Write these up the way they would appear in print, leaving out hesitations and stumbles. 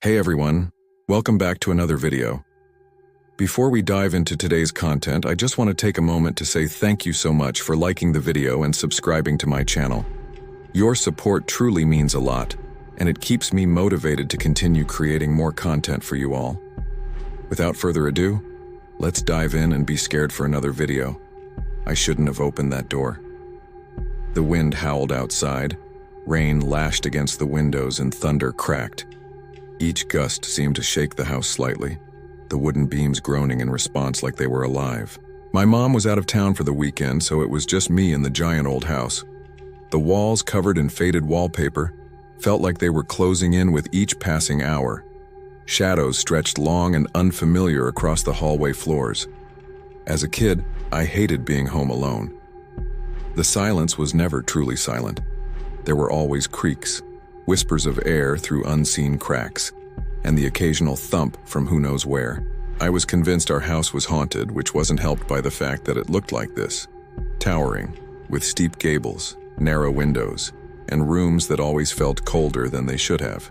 Hey everyone, welcome back to another video. Before we dive into today's content, I just want to take a moment to say thank you so much for liking the video and subscribing to my channel. Your support truly means a lot, and it keeps me motivated to continue creating more content for you all. Without further ado, let's dive in and be scared for another video. I shouldn't have opened that door. The wind howled outside, rain lashed against the windows and thunder cracked. Each gust seemed to shake the house slightly, the wooden beams groaning in response like they were alive. My mom was out of town for the weekend, so it was just me in the giant old house. The walls, covered in faded wallpaper, felt like they were closing in with each passing hour. Shadows stretched long and unfamiliar across the hallway floors. As a kid, I hated being home alone. The silence was never truly silent. There were always creaks, whispers of air through unseen cracks, and the occasional thump from who knows where. I was convinced our house was haunted, which wasn't helped by the fact that it looked like this. Towering, with steep gables, narrow windows, and rooms that always felt colder than they should have.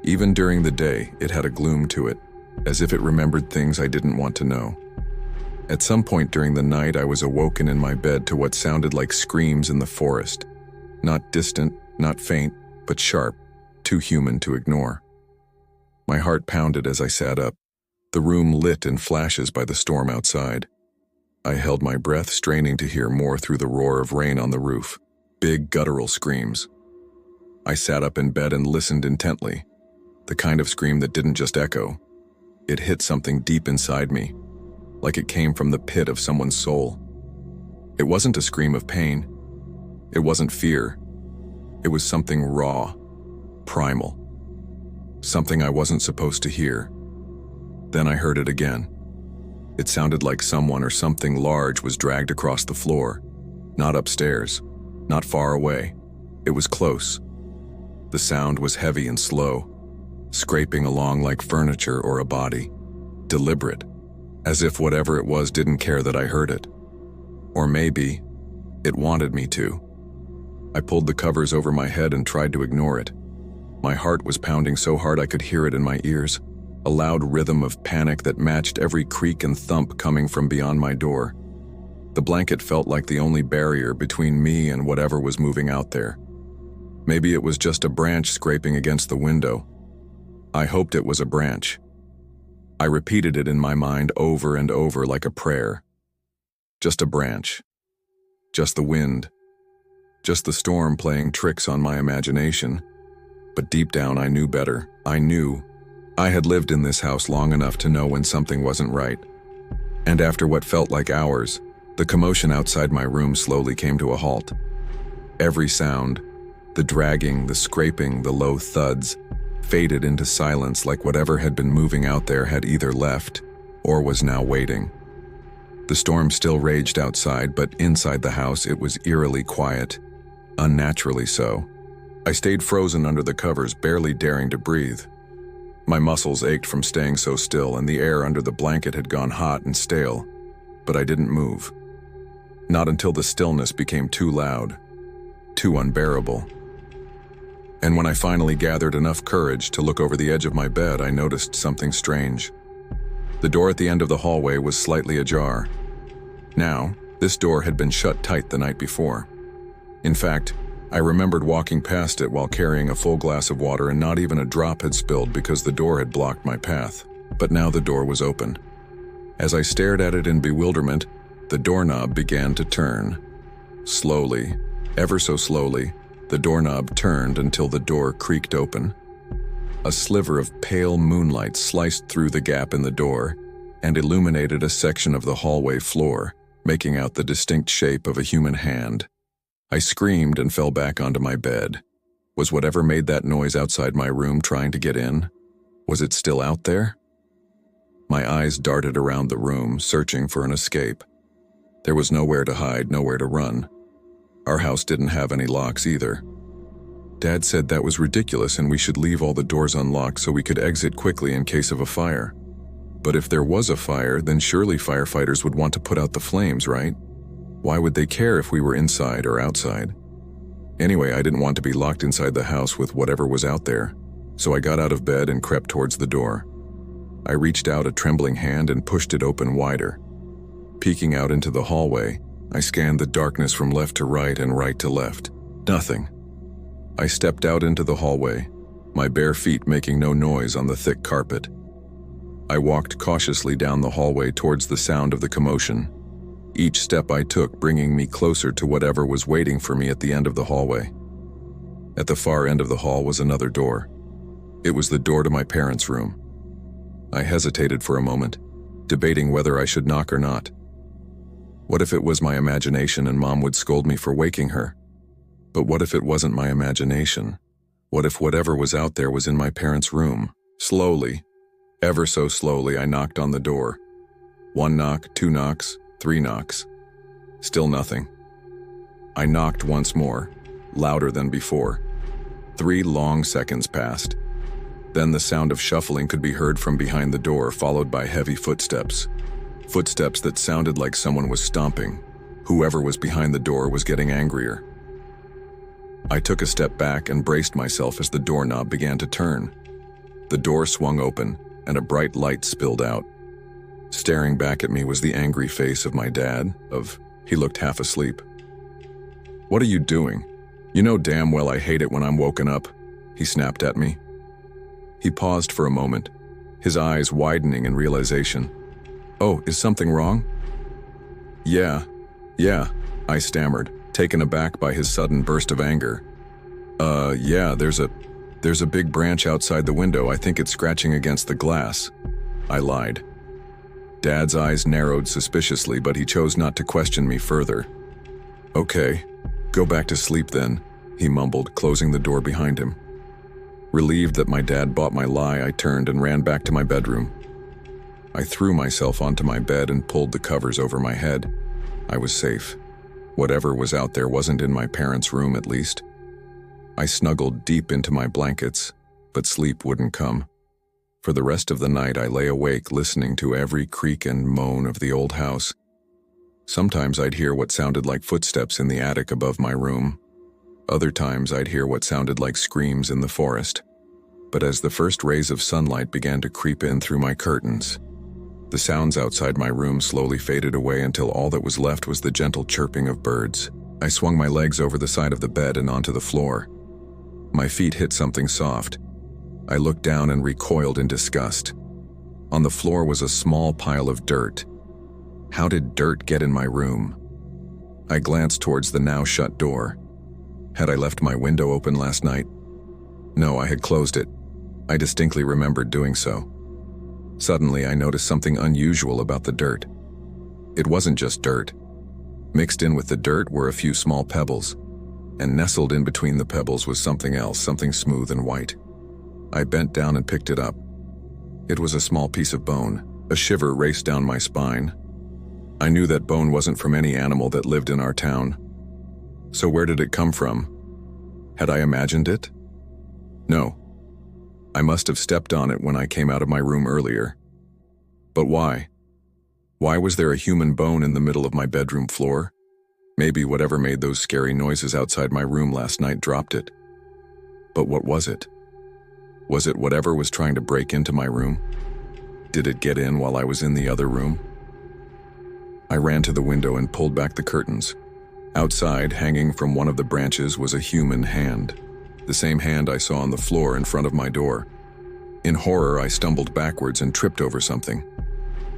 Even during the day, it had a gloom to it, as if it remembered things I didn't want to know. At some point during the night, I was awoken in my bed to what sounded like screams in the forest. Not distant, not faint, but sharp, too human to ignore. My heart pounded as I sat up, the room lit in flashes by the storm outside. I held my breath, straining to hear more through the roar of rain on the roof, big guttural screams. I sat up in bed and listened intently, the kind of scream that didn't just echo. It hit something deep inside me, like it came from the pit of someone's soul. It wasn't a scream of pain. It wasn't fear. It was something raw, primal, something I wasn't supposed to hear. Then I heard it again. It sounded like someone or something large was dragged across the floor, not upstairs, not far away. It was close. The sound was heavy and slow, scraping along like furniture or a body, deliberate, as if whatever it was didn't care that I heard it. Or maybe it wanted me to. I pulled the covers over my head and tried to ignore it. My heart was pounding so hard I could hear it in my ears, a loud rhythm of panic that matched every creak and thump coming from beyond my door. The blanket felt like the only barrier between me and whatever was moving out there. Maybe it was just a branch scraping against the window. I hoped it was a branch. I repeated it in my mind over and over like a prayer. Just a branch. Just the wind. Just the storm playing tricks on my imagination. But deep down I knew better. I knew. I had lived in this house long enough to know when something wasn't right. And after what felt like hours, the commotion outside my room slowly came to a halt. Every sound, the dragging, the scraping, the low thuds, faded into silence like whatever had been moving out there had either left or was now waiting. The storm still raged outside, but inside the house it was eerily quiet, unnaturally so. I stayed frozen under the covers, barely daring to breathe. My muscles ached from staying so still, and the air under the blanket had gone hot and stale, but I didn't move. Not until the stillness became too loud, too unbearable. And when I finally gathered enough courage to look over the edge of my bed, I noticed something strange. The door at the end of the hallway was slightly ajar. Now, this door had been shut tight the night before. In fact, I remembered walking past it while carrying a full glass of water, and not even a drop had spilled because the door had blocked my path. But now the door was open. As I stared at it in bewilderment, the doorknob began to turn. Slowly, ever so slowly, the doorknob turned until the door creaked open. A sliver of pale moonlight sliced through the gap in the door and illuminated a section of the hallway floor, making out the distinct shape of a human hand. I screamed and fell back onto my bed. Was whatever made that noise outside my room trying to get in? Was it still out there? My eyes darted around the room, searching for an escape. There was nowhere to hide, nowhere to run. Our house didn't have any locks either. Dad said that was ridiculous and we should leave all the doors unlocked so we could exit quickly in case of a fire. But if there was a fire, then surely firefighters would want to put out the flames, right? Why would they care if we were inside or outside? Anyway, I didn't want to be locked inside the house with whatever was out there. So I got out of bed and crept towards the door. I reached out a trembling hand and pushed it open wider. Peeking out into the hallway, I scanned the darkness from left to right and right to left. Nothing. I stepped out into the hallway, my bare feet making no noise on the thick carpet. I walked cautiously down the hallway towards the sound of the commotion, each step I took bringing me closer to whatever was waiting for me at the end of the hallway. At the far end of the hall was another door. It was the door to my parents' room. I hesitated for a moment, debating whether I should knock or not. What if it was my imagination and Mom would scold me for waking her? But what if it wasn't my imagination? What if whatever was out there was in my parents' room? Slowly, ever so slowly, I knocked on the door. 1 knock, 2 knocks, 3 knocks. Still nothing. I knocked once more, louder than before. 3 long seconds passed. Then the sound of shuffling could be heard from behind the door, followed by heavy footsteps. Footsteps that sounded like someone was stomping. Whoever was behind the door was getting angrier. I took a step back and braced myself as the doorknob began to turn. The door swung open, and a bright light spilled out. Staring back at me was the angry face of my dad. He looked half asleep. "What are you doing? You know damn well I hate it when I'm woken up," he snapped at me. He paused for a moment, his eyes widening in realization. "Oh, is something wrong?" Yeah, I stammered, taken aback by his sudden burst of anger. Yeah, there's a big branch outside the window. I think it's scratching against the glass," I lied. Dad's eyes narrowed suspiciously, but he chose not to question me further. "Okay, go back to sleep then," he mumbled, closing the door behind him. Relieved that my dad bought my lie, I turned and ran back to my bedroom. I threw myself onto my bed and pulled the covers over my head. I was safe. Whatever was out there wasn't in my parents' room, at least. I snuggled deep into my blankets, but sleep wouldn't come. For the rest of the night, I lay awake listening to every creak and moan of the old house. Sometimes I'd hear what sounded like footsteps in the attic above my room. Other times I'd hear what sounded like screams in the forest. But as the first rays of sunlight began to creep in through my curtains, the sounds outside my room slowly faded away until all that was left was the gentle chirping of birds. I swung my legs over the side of the bed and onto the floor. My feet hit something soft. I looked down and recoiled in disgust. On the floor was a small pile of dirt. How did dirt get in my room? I glanced towards the now shut door. Had I left my window open last night? No, I had closed it. I distinctly remembered doing so. Suddenly, I noticed something unusual about the dirt. It wasn't just dirt. Mixed in with the dirt were a few small pebbles, and nestled in between the pebbles was something else, something smooth and white. I bent down and picked it up. It was a small piece of bone. A shiver raced down my spine. I knew that bone wasn't from any animal that lived in our town. So where did it come from? Had I imagined it? No. I must have stepped on it when I came out of my room earlier. But why? Why was there a human bone in the middle of my bedroom floor? Maybe whatever made those scary noises outside my room last night dropped it. But what was it? Was it whatever was trying to break into my room? Did it get in while I was in the other room? I ran to the window and pulled back the curtains. Outside, hanging from one of the branches, was a human hand. The same hand I saw on the floor in front of my door. In horror, I stumbled backwards and tripped over something.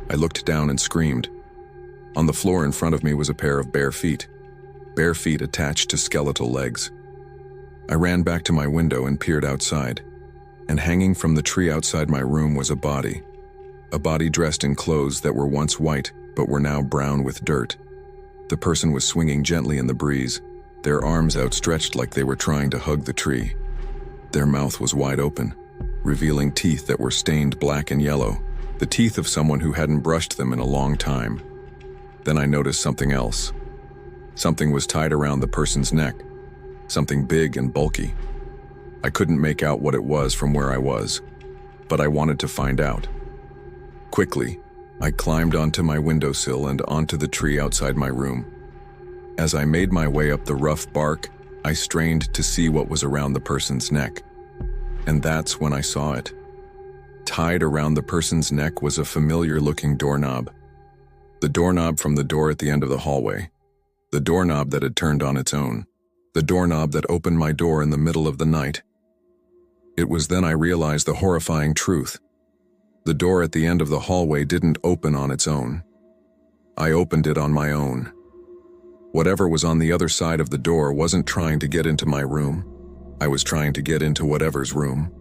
I looked down and screamed. On the floor in front of me was a pair of bare feet attached to skeletal legs. I ran back to my window and peered outside, and hanging from the tree outside my room was a body dressed in clothes that were once white but were now brown with dirt. The person was swinging gently in the breeze, their arms outstretched like they were trying to hug the tree. Their mouth was wide open, revealing teeth that were stained black and yellow, the teeth of someone who hadn't brushed them in a long time. Then I noticed something else. Something was tied around the person's neck, something big and bulky. I couldn't make out what it was from where I was, but I wanted to find out. Quickly, I climbed onto my windowsill and onto the tree outside my room. As I made my way up the rough bark, I strained to see what was around the person's neck. And that's when I saw it. Tied around the person's neck was a familiar-looking doorknob. The doorknob from the door at the end of the hallway. The doorknob that had turned on its own. The doorknob that opened my door in the middle of the night. It was then I realized the horrifying truth. The door at the end of the hallway didn't open on its own. I opened it on my own. Whatever was on the other side of the door wasn't trying to get into my room. I was trying to get into whatever's room.